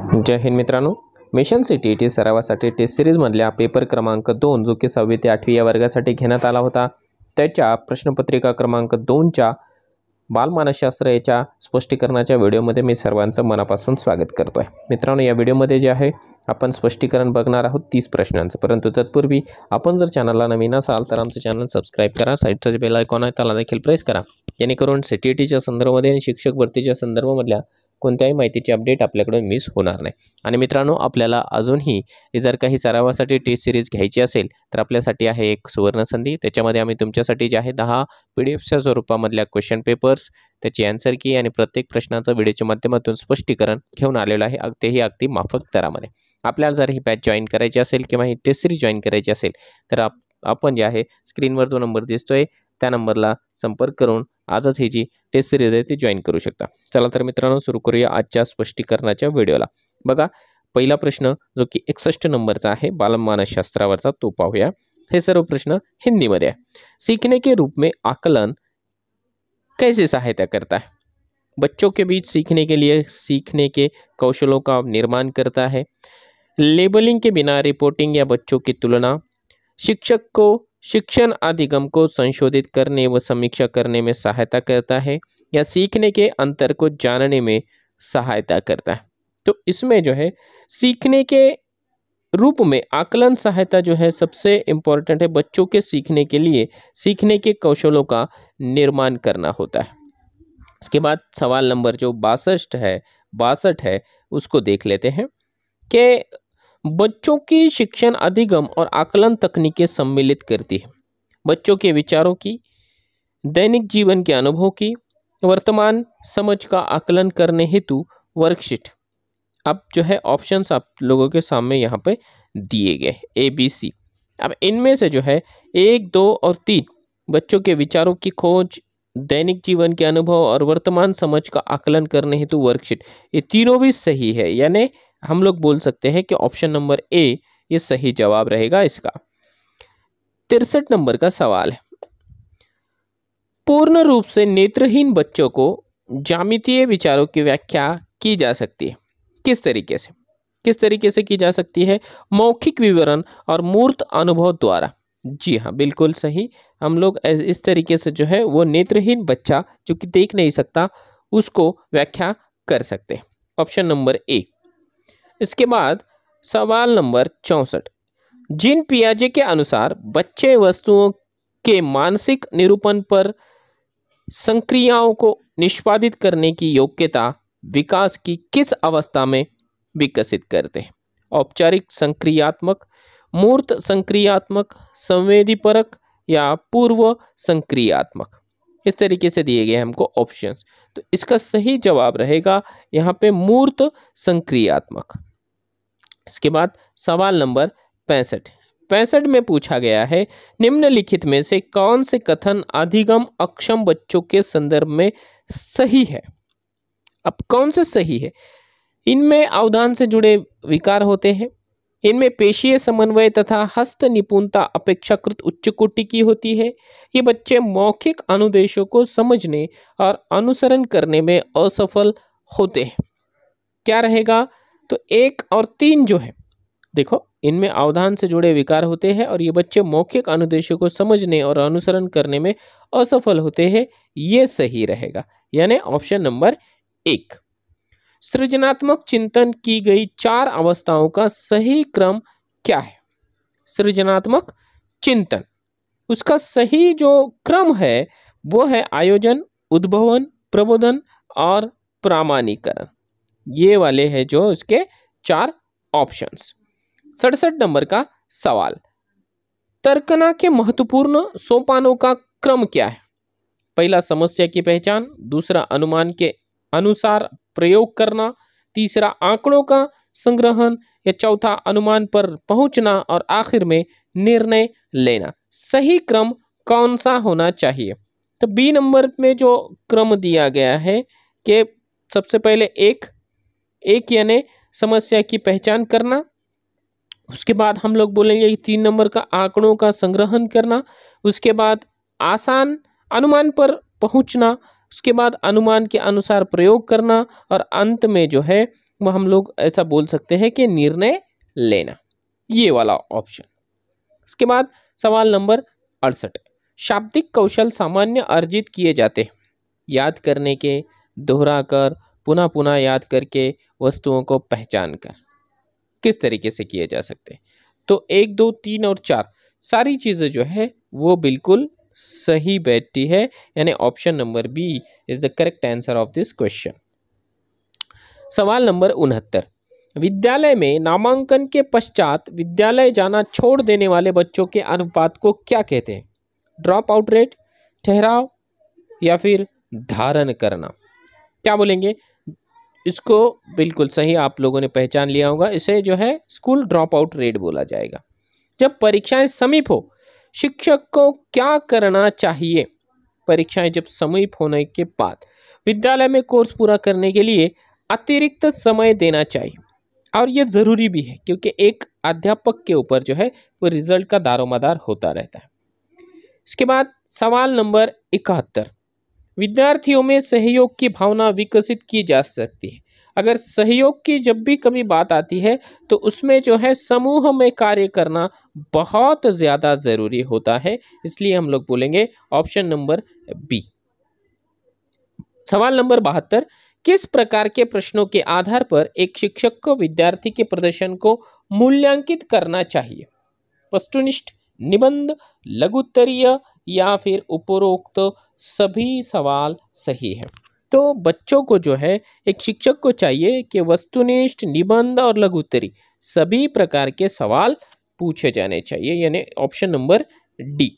जय हिंद मित्रांनो, mission CTET सरावासाठी टेस्ट सिरीजमधल्या पेपर क्रमांक 2 जो की 6वी ते 8वी या वर्गासाठी घेण्यात आला होता, त्याच्या प्रश्नपत्रिका क्रमांक 2च्या बालमानसशास्त्र याच्या स्पष्टीकरणाच्या व्हिडिओमध्ये मी सर्वांचं मनापासून स्वागत करतो आहे। मित्रांनो, या व्हिडिओमध्ये जे आहे आपण स्पष्टीकरण बघणार आहोत 30 प्रश्नांचं। परंतु तत्पूर्वी आपण जर चॅनलला नवीन असाल तर आमचं चॅनल सबस्क्राईब करा, साईडचा जे बेल आयकॉन आहे त्याला देखील प्रेस करा, जेणेकरून CTETच्या संदर्भामध्ये आणि शिक्षक भरतीच्या संदर्भामधल्या कोणत्याही माहितीची अपडेट आपल्याकडून मिस होणार नाही। आणि मित्रांनो, आपल्याला अजूनही जर काही सरावासाठी टेस्ट सिरीज घ्यायची असेल तर आपल्यासाठी आहे एक सुवर्ण संधी। त्याच्यामध्ये आम्ही तुमच्यासाठी जे आहे 10 PDFच्या स्वरूपामधल्या क्वेश्चन पेपर्स, त्याची आन्सर की आणि प्रत्येक प्रश्नाचं व्हिडिओच्या माध्यमातून स्पष्टीकरण घेऊन आलेलं आहे, तेही अगदी माफक दरामध्ये। आपल्याला जर ही बॅच जॉईन करायची असेल किंवा ही टेस्ट सिरीज जॉईन करायची असेल तर आपण जे आहे स्क्रीनवर जो नंबर दिसतोय त्या नंबरला संपर्क करून आजच ही जी टेस्ट सिरीज आहे ती जॉईन करू शकता। चला तर मित्रांनो, सुरू करूया आजच्या स्पष्टीकरणाच्या व्हिडिओला। बघा, पहिला प्रश्न जो की 61 नंबरचा आहे बालमानसशास्त्रावरचा, तो पाहूया। हे सर्व प्रश्न हिंदीमध्ये आहे। सीखने के रूप में आकलन कैसे सहायता करता है? बच्चों के बीच सीखने के लिए सीखने के कौशलों का निर्माण करता है। लेबलिंग के बिना रिपोर्टिंग या बच्चों की तुलना, शिक्षक को शिक्षण अधिगम को संशोधित करने व समीक्षा करने में सहायता करता है, या सीखने के अंतर को जानने में सहायता करता है। तो इसमें जो है सीखने के रूप में आकलन सहायता जो है सबसे इम्पोर्टेंट है। बच्चों के सीखने के लिए सीखने के कौशलों का निर्माण करना होता है। इसके बाद सवाल नंबर जो 62 है उसको देख लेते हैं कि बच्चों की शिक्षण अधिगम और आकलन तकनीकें सम्मिलित करती है। बच्चों के विचारों की, दैनिक जीवन के अनुभव की, वर्तमान समझ का आकलन करने हेतु वर्कशीट। अब जो है ऑप्शंस आप लोगों के सामने यहाँ पे दिए गए ABC। अब इनमें से जो है 1, 2 और 3 बच्चों के विचारों की खोज, दैनिक जीवन के अनुभव और वर्तमान समझ का आकलन करने हेतु वर्कशीट, ये तीनों भी सही है। यानी हम लोग बोल सकते हैं कि ऑप्शन नंबर ए ये सही जवाब रहेगा इसका। 63 नंबर का सवाल है, पूर्ण रूप से नेत्रहीन बच्चों को ज्यामितीय विचारों की व्याख्या की जा सकती है। किस तरीके से की जा सकती है? मौखिक विवरण और मूर्त अनुभव द्वारा। जी हाँ, बिल्कुल सही। हम लोग इस तरीके से जो है वो नेत्रहीन बच्चा जो कि देख नहीं सकता उसको व्याख्या कर सकते हैं, ऑप्शन नंबर ए। इसके बाद सवाल नंबर 64, जिन पियाजे के अनुसार बच्चे वस्तुओं के मानसिक निरूपण पर संक्रियाओं को निष्पादित करने की योग्यता विकास की किस अवस्था में विकसित करते हैं? औपचारिक संक्रियात्मक, मूर्त संक्रियात्मक, संवेदीपरक या पूर्व संक्रियात्मक। इस तरीके से दिए गए हमको ऑप्शंस। तो इसका सही जवाब रहेगा यहाँ पे मूर्त संक्रियात्मक। इसके बाद सवाल नंबर 65 में पूछा गया है, निम्नलिखित में से कौन से कथन अधिगम अक्षम बच्चों के संदर्भ में सही है? अब कौन से सही है? इनमें अवधान से जुड़े विकार होते हैं, इनमें पेशीय समन्वय तथा हस्त निपुणता अपेक्षाकृत उच्च कोटि की होती है, ये बच्चे मौखिक अनुदेशों को समझने और अनुसरण करने में असफल होते हैं। क्या रहेगा? तो 1 और 3 जो है, देखो इनमें अवधान से जुड़े विकार होते हैं और ये बच्चे मौखिक अनुदेशों को समझने और अनुसरण करने में असफल होते हैं, ये सही रहेगा। यानी ऑप्शन नंबर 1। सृजनात्मक चिंतन की गई 4 अवस्थाओं का सही क्रम क्या है? सृजनात्मक चिंतन, उसका सही जो क्रम है वो है आयोजन, उद्भवन, प्रबोधन और प्रामाणिकरण। ये वाले हैं जो इसके 4 ऑप्शंस। 67 नंबर का सवाल, तर्कना के महत्वपूर्ण सोपानों का क्रम क्या है? पहला समस्या की पहचान, दूसरा अनुमान के अनुसार प्रयोग करना, तीसरा आंकड़ों का संग्रहण, या चौथा अनुमान पर पहुंचना और आखिर में निर्णय लेना। सही क्रम कौन सा होना चाहिए? तो बी नंबर में जो क्रम दिया गया है कि सबसे पहले एक यानी समस्या की पहचान करना, उसके बाद हम लोग बोलेंगे 3 नंबर का आंकड़ों का संग्रहण करना, उसके बाद आसान अनुमान पर पहुंचना, उसके बाद अनुमान के अनुसार प्रयोग करना और अंत में जो है वो हम लोग ऐसा बोल सकते हैं कि निर्णय लेना, ये वाला ऑप्शन। इसके बाद सवाल नंबर 68, शाब्दिक कौशल सामान्य अर्जित किए जाते हैं याद करने के, दोहरा कर, पुनः पुनः याद करके, वस्तुओं को पहचान कर। किस तरीके से किए जा सकते हैं? तो 1, 2, 3 और 4 सारी चीज़ें जो है वो बिल्कुल सही बैठती है, यानी option number B is the correct answer of this question. सवाल नंबर 69, विद्यालय में नामांकन के पश्चात विद्यालय जाना छोड़ देने वाले बच्चों के अनुपात को क्या कहते हैं? ड्रॉप आउट रेट, ठहराव, या फिर धारण करना। क्या बोलेंगे? इसको बिल्कुल सही आप लोगों ने पहचान लिया होगा, इसे जो है स्कूल ड्रॉप आउट रेट बोला जाएगा। जब परीक्षाएं समीप हो, शिक्षक को क्या करना चाहिए? परीक्षाएं जब समीप होने के बाद विद्यालय में कोर्स पूरा करने के लिए अतिरिक्त समय देना चाहिए, और ये ज़रूरी भी है क्योंकि एक अध्यापक के ऊपर जो है वो रिजल्ट का दारोमदार होता रहता है। इसके बाद सवाल नंबर 71, विद्यार्थियों में सहयोग की भावना विकसित की जा सकती है। अगर सहयोग की जब भी कभी बात आती है तो उसमें जो है समूह में कार्य करना बहुत ज़्यादा ज़रूरी होता है, इसलिए हम लोग बोलेंगे ऑप्शन नंबर बी। सवाल नंबर 72, किस प्रकार के प्रश्नों के आधार पर एक शिक्षक को विद्यार्थी के प्रदर्शन को मूल्यांकित करना चाहिए? वस्तुनिष्ठ, निबंध, लघुत्तरीय, या फिर उपरोक्त सभी सवाल सही है। तो बच्चों को जो है एक शिक्षक को चाहिए कि वस्तुनिष्ठ, निबंध और लघुत्तरी सभी प्रकार के सवाल पूछे जाने चाहिए, यानी ऑप्शन नंबर डी।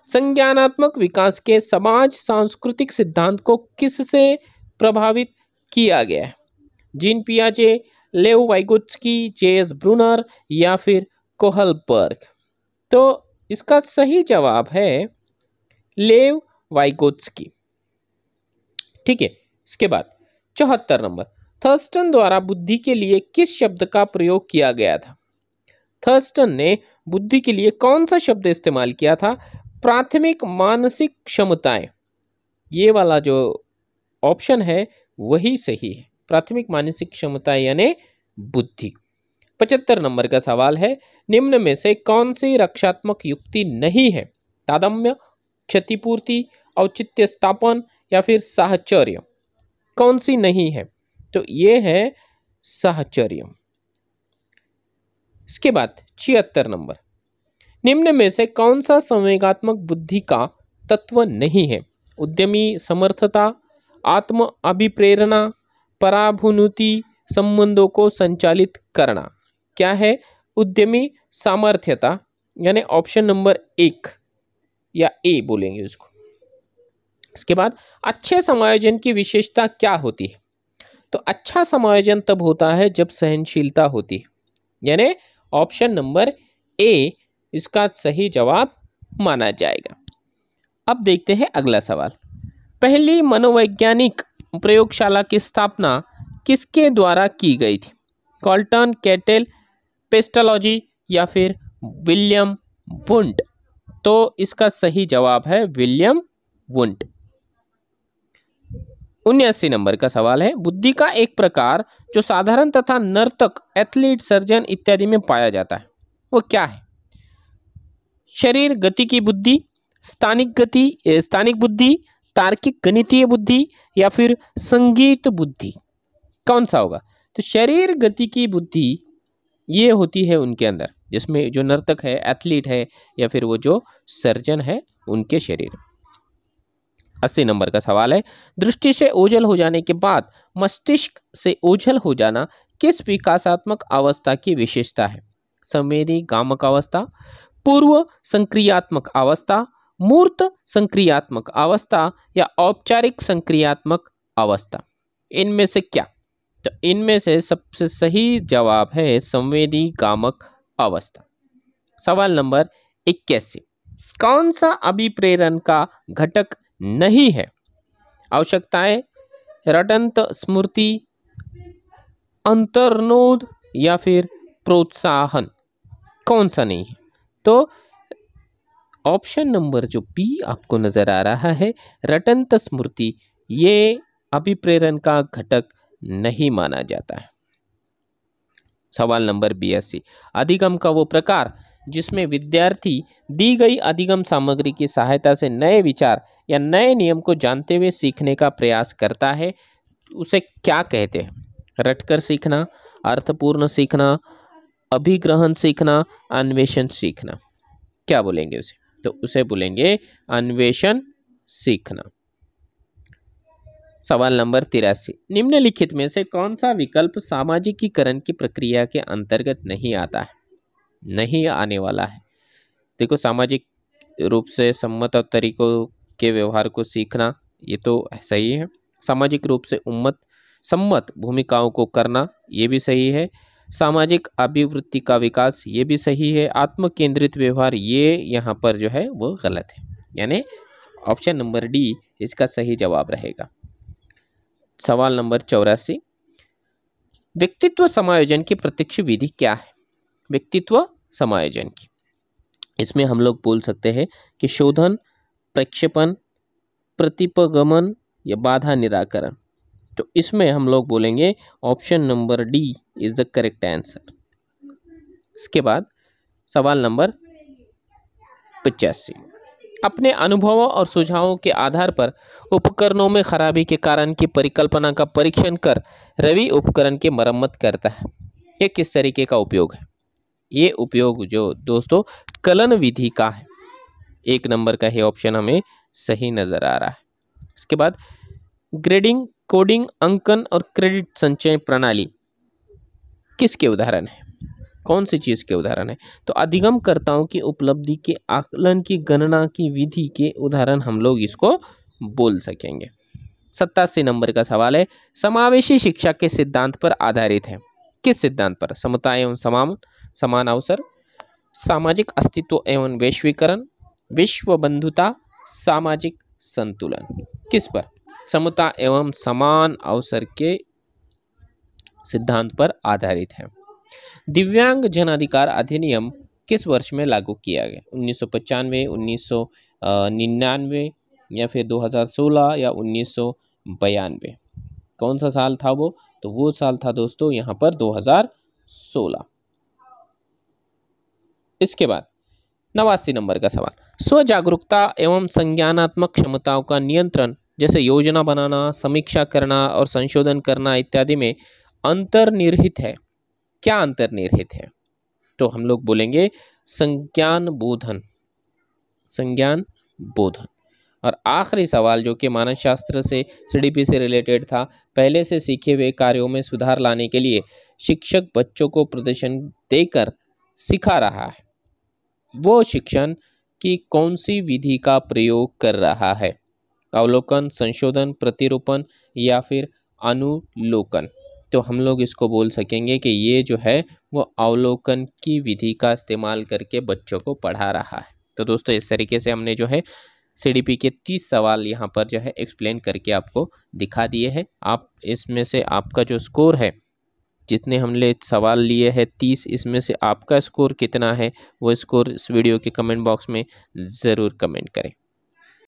संज्ञानात्मक विकास के समाज सांस्कृतिक सिद्धांत को किससे प्रभावित किया गया है? जीन पियाजे, लेव वाइगोत्स्की, जे.एस. ब्रूनर, या फिर कोहलबर्ग। तो इसका सही जवाब है लेव वाइगोत्स्की। ठीक है। इसके बाद 74 नंबर, थर्स्टन द्वारा बुद्धि के लिए किस शब्द का प्रयोग किया गया था? थर्स्टन ने बुद्धि के लिए कौन सा शब्द इस्तेमाल किया था? प्राथमिक मानसिक क्षमताएं, ये वाला जो ऑप्शन है वही सही है, प्राथमिक मानसिक क्षमताएं यानी बुद्धि। 75 नंबर का सवाल है, निम्न में से कौन सी रक्षात्मक युक्ति नहीं है? तादम्य, क्षतिपूर्ति, औचित्य स्थापन, या फिर साहचर्य। कौन सी नहीं है? तो ये है साहचर्य। इसके बाद 76 नंबर, निम्न में से कौन सा संवेगात्मक बुद्धि का तत्व नहीं है? उद्यमी समर्थता, आत्म अभिप्रेरणा, पराभूनुति, संबंधों को संचालित करना। क्या है? उद्यमी सामर्थ्यता, यानी ऑप्शन नंबर 1 या ए बोलेंगे उसको। इसके बाद अच्छे समायोजन की विशेषता क्या होती है? तो अच्छा समायोजन तब होता है जब सहनशीलता होती है, यानी ऑप्शन नंबर ए इसका सही जवाब माना जाएगा। अब देखते हैं अगला सवाल, पहली मनोवैज्ञानिक प्रयोगशाला की स्थापना किसके द्वारा की गई थी? कॉल्टन, कैटेल, पेस्टोलॉजी, या फिर विलियम वुंट। तो इसका सही जवाब है विलियम वुंट। 79 नंबर का सवाल है, बुद्धि का एक प्रकार जो साधारण तथा नर्तक, एथलीट, सर्जन इत्यादि में पाया जाता है, वो क्या है? शरीर गति की बुद्धि, स्थानिक बुद्धि, तार्किक गणितीय बुद्धि, या फिर संगीत बुद्धि। कौन सा होगा? तो शरीर गति की बुद्धि ये होती है उनके अंदर, जिसमें जो नर्तक है, एथलीट है, या फिर वो जो सर्जन है उनके शरीर। 80 नंबर का सवाल है, दृष्टि से ओझल हो जाने के बाद मस्तिष्क से ओझल हो जाना किस विकासात्मक अवस्था की विशेषता है? संवेदी गामक अवस्था, पूर्व संक्रियात्मक अवस्था, मूर्त संक्रियात्मक अवस्था, या औपचारिक संक्रियात्मक अवस्था। इनमें से क्या? तो इनमें से सबसे सही जवाब है संवेदी गामक अवस्था। सवाल नंबर 81, कौन सा अभिप्रेरण का घटक नहीं है? आवश्यकताएं, रटंत स्मृति, अंतर्नोद, या फिर प्रोत्साहन। कौन सा नहीं है? तो ऑप्शन नंबर जो बी आपको नजर आ रहा है, रटंत स्मृति, ये अभिप्रेरण का घटक नहीं माना जाता है। सवाल नंबर 82, अधिगम का वो प्रकार जिसमें विद्यार्थी दी गई अधिगम सामग्री की सहायता से नए विचार या नए नियम को जानते हुए सीखने का प्रयास करता है, उसे क्या कहते हैं? रटकर सीखना, अर्थपूर्ण सीखना, अभिग्रहण सीखना, अन्वेषण सीखना। क्या बोलेंगे उसे? तो उसे बोलेंगे अन्वेषण सीखना। सवाल नंबर 83, निम्नलिखित में से कौन सा विकल्प सामाजिकीकरण की प्रक्रिया के अंतर्गत नहीं आता है? नहीं आने वाला है। देखो, सामाजिक रूप से सम्मत तरीकों के व्यवहार को सीखना, ये तो सही है। सामाजिक रूप से सम्मत भूमिकाओं को करना, ये भी सही है। सामाजिक अभिवृत्ति का विकास, ये भी सही है। आत्म केंद्रित व्यवहार, ये यहाँ पर जो है वो गलत है, यानी ऑप्शन नंबर डी इसका सही जवाब रहेगा। सवाल नंबर 84, व्यक्तित्व समायोजन की प्रत्यक्ष विधि क्या है? व्यक्तित्व समायोजन की, इसमें हम लोग बोल सकते हैं कि शोधन, प्रक्षेपण, प्रतिपगमन या बाधा निराकरण। तो इसमें हम लोग बोलेंगे option number D is the correct answer. इसके बाद सवाल नंबर 85, अपने अनुभवों और सुझावों के आधार पर उपकरणों में खराबी के कारण की परिकल्पना का परीक्षण कर रवि उपकरण की मरम्मत करता है। ये किस तरीके का उपयोग है? ये उपयोग जो दोस्तों कलन विधि का है। 1 नंबर का ही ऑप्शन हमें सही नजर आ रहा है। इसके बाद ग्रेडिंग, कोडिंग, अंकन और क्रेडिट संचय प्रणाली किसके उदाहरण है? कौन सी चीज के उदाहरण है? तो अधिगमकर्ताओं की उपलब्धि के आकलन की गणना की विधि के उदाहरण हम लोग इसको बोल सकेंगे। 87 नंबर का सवाल है, समावेशी शिक्षा के सिद्धांत पर आधारित है। किस सिद्धांत पर? समता एवं समान अवसर, सामाजिक अस्तित्व एवं वैश्वीकरण, विश्व बंधुता, सामाजिक संतुलन। किस पर? समता एवं समान अवसर के सिद्धांत पर आधारित है। दिव्यांग जन अधिकार अधिनियम किस वर्ष में लागू किया गया? 1995, 1999 या फिर 2016 या 1992? कौन सा साल था वो? तो वो साल था दोस्तों यहाँ पर 2016। इसके बाद 89 नंबर का सवाल, स्व जागरूकता एवं संज्ञानात्मक क्षमताओं का नियंत्रण जैसे योजना बनाना, समीक्षा करना और संशोधन करना इत्यादि में अंतर्निहित है। क्या अंतर्निहित है? तो हम लोग बोलेंगे संज्ञान बोधन। और आखिरी सवाल जो कि मानस शास्त्र से सीडीपी से रिलेटेड था, पहले से सीखे हुए कार्यों में सुधार लाने के लिए शिक्षक बच्चों को प्रदर्शन देकर सिखा रहा है, वो शिक्षण की कौन सी विधि का प्रयोग कर रहा है? अवलोकन, संशोधन, प्रतिरूपण या फिर अनुलोकन? तो हम लोग इसको बोल सकेंगे कि ये जो है वो अवलोकन की विधि का इस्तेमाल करके बच्चों को पढ़ा रहा है। तो दोस्तों इस तरीके से हमने जो है सीडीपी के 30 सवाल यहाँ पर जो है एक्सप्लेन करके आपको दिखा दिए हैं। आप इसमें से आपका जो स्कोर है, जितने हमने सवाल लिए हैं 30, इसमें से आपका स्कोर कितना है वो स्कोर इस वीडियो के कमेंट बॉक्स में ज़रूर कमेंट करें।